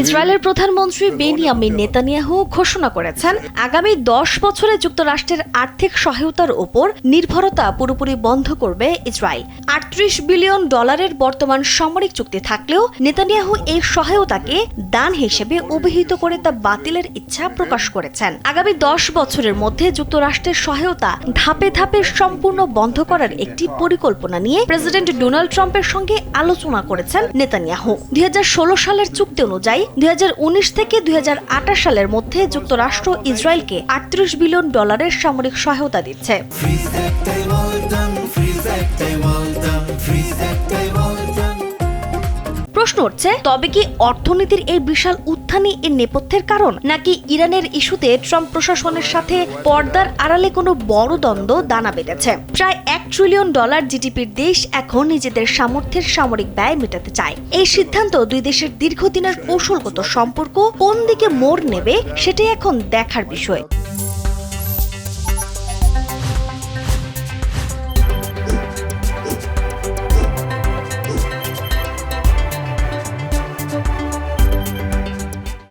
ইসরায়েলের প্রধানমন্ত্রী Benjamin Netanyahu ঘোষণা করেছেন, আগামী 10 বছরে যুক্তরাষ্ট্রের আর্থিক সহায়তার উপর নির্ভরতা পুরোপুরি বন্ধ করবে ইসরায়েল। $38 বিলিয়ন বর্তমান সামরিক চুক্তি থাকলেও নেতানিয়াহু এই সহায়তাকে দান হিসেবে অভিহিত করে তা বাতিলের ইচ্ছা প্রকাশ করেছেন। আগামী 10 বছরের মধ্যে যুক্তরাষ্ট্রের সহায়তা ধাপে ধাপে সম্পূর্ণ বন্ধ করার একটি পরিকল্পনা নিয়ে প্রেসিডেন্ট ডোনাল্ড ট্রাম্পের সঙ্গে আলোচনা করেছেন নেতানিয়াহু। 2016 সালের চুক্তি অনুযায়ী 2019 থেকে 2028 সালের মধ্যে যুক্তরাষ্ট্র ইসরায়েলকে $38 বিলিয়ন সামরিক সহায়তা দিচ্ছে। প্রশ্ন উঠছে, তবে কি অর্থনীতির এই বিশাল উত্থানই এর নেপথ্যের কারণ, নাকি ইরানের ইস্যুতে ট্রাম্প প্রশাসনের সাথে পর্দার আড়ালে কোনো বড় দ্বন্দ্ব দানা বেঁধেছে? প্রায় $1 ট্রিলিয়ন জিডিপির দেশ এখন নিজেদের সামর্থ্যের সামরিক ব্যয় মেটাতে চায়। এই সিদ্ধান্ত দুই দেশের দীর্ঘদিনের কৌশলগত সম্পর্ক কোন দিকে মোড় নেবে সেটাই এখন দেখার বিষয়।